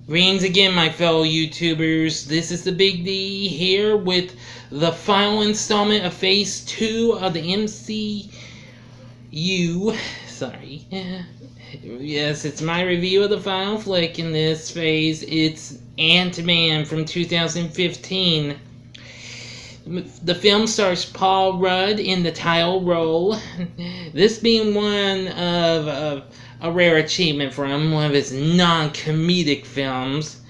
Greetings again, my fellow YouTubers. This is the Big D here with the final installment of Phase 2 of the MCU. Sorry. Yes, it's my review of the final flick in this phase. It's Ant-Man from 2015. The film stars Paul Rudd in the title role, this being one of a rare achievement for him, one of his non-comedic films.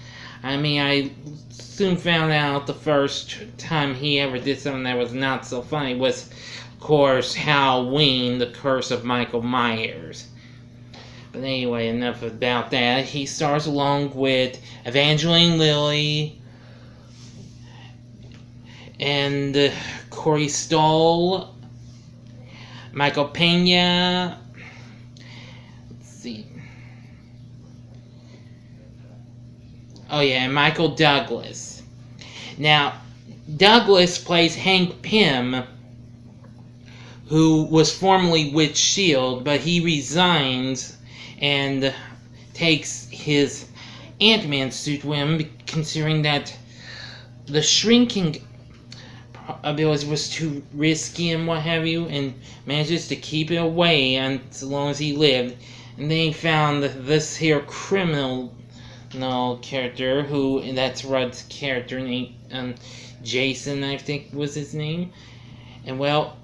I mean, I soon found out the first time he ever did something that was not so funny was, of course, Halloween, The Curse of Michael Myers. But anyway, enough about that. He stars along with Evangeline, Lilly, and Corey Stoll, Michael Pena. Let's see. Oh yeah, and Michael Douglas. Now, Douglas plays Hank Pym, who was formerly with S.H.I.E.L.D., but he resigns and takes his Ant-Man suit with him, considering that the shrinking ability was too risky and what have you, and manages to keep it away and as long as he lived. And then he found this here criminal character, that's Rudd's character name, Jason, I think was his name. And well,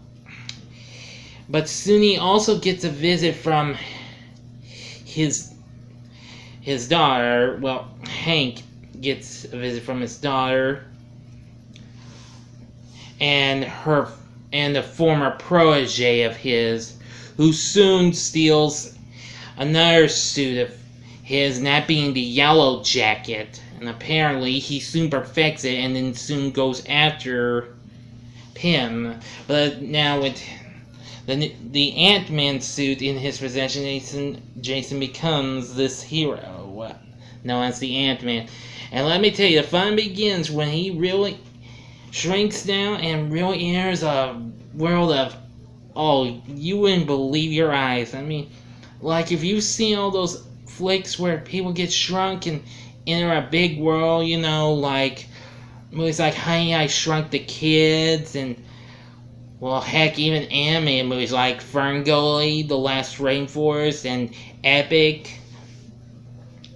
but soon he also gets a visit from his daughter. Well, Hank gets a visit from his daughter and a former protege of his, who soon steals another suit of his, and that being the Yellow Jacket. And apparently he soon perfects it and then soon goes after Pym. But now with the Ant-Man suit in his possession, Jason becomes this hero known as the Ant-Man. And let me tell you, the fun begins when he really shrinks down and really enters a world of, you wouldn't believe your eyes. I mean, like if you've seen all those flicks where people get shrunk and enter a big world, like movies like Honey, I Shrunk the Kids, and well, heck, even animated movies like Ferngully, The Last Rainforest, and Epic.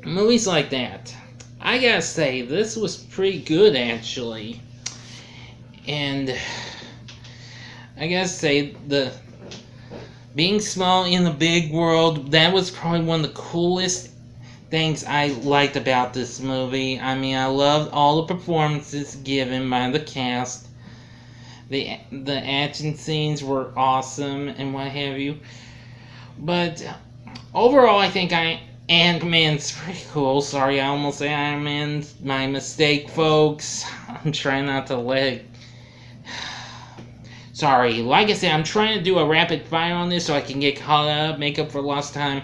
Movies like that. I gotta say, this was pretty good, actually. And I gotta say, being small in the big world, that was probably one of the coolest things I liked about this movie. I mean, I loved all the performances given by the cast. The action scenes were awesome and what have you. But overall, I think Ant-Man's pretty cool. Sorry, I almost said Iron Man. My mistake, folks. I'm trying not to let it... Sorry, like I said, I'm trying to do a rapid fire on this so I can get caught up, make up for lost time.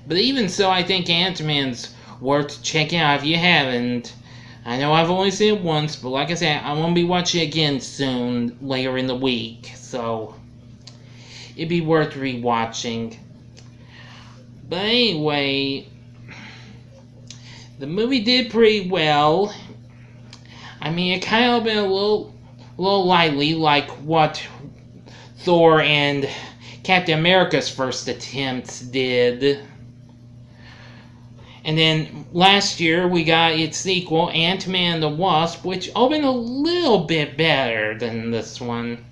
But even so, I think Ant-Man's worth checking out if you haven't. I know I've only seen it once, but like I said, I'm going to be watching it again soon, later in the week. So, it'd be worth rewatching. But anyway, the movie did pretty well. I mean, it kind of been a little lightly, like what Thor and Captain America's first attempts did. And then last year we got its sequel, Ant-Man and the Wasp, which opened a little bit better than this one,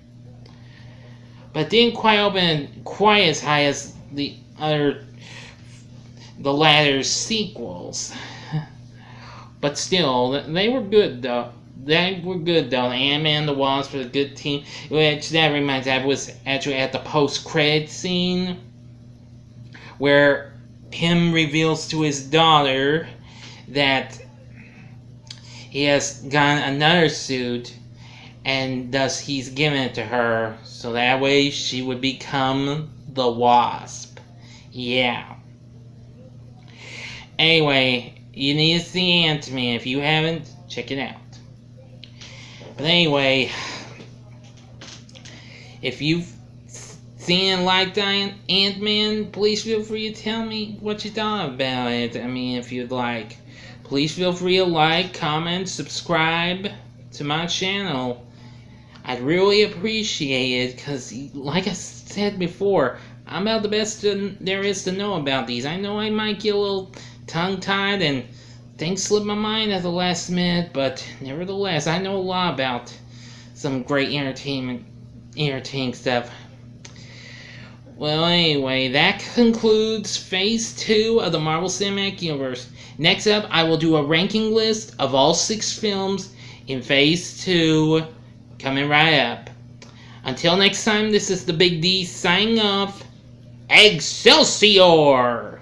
but didn't quite open quite as high as the latter's sequels. But still, they were good though. The Ant-Man and the Wasp was a good team. Which, that reminds me, I was actually at the post-credit scene where Pym reveals to his daughter that he has gotten another suit, and thus he's given it to her, so that way she would become the Wasp. Yeah. Anyway, you need to see Ant-Man. If you haven't, check it out. But anyway, if you've and liked Ant-Man, please feel free to tell me what you thought about it. I mean, if you'd like. Please feel free to like, comment, subscribe to my channel. I'd really appreciate it, because, like I said before, I'm about the best there is to know about these. I know I might get a little tongue-tied and things slip my mind at the last minute, but nevertheless, I know a lot about some great entertaining stuff. Well, anyway, that concludes Phase 2 of the Marvel Cinematic Universe. Next up, I will do a ranking list of all 6 films in Phase 2, coming right up. Until next time, this is the Big D signing off. Excelsior!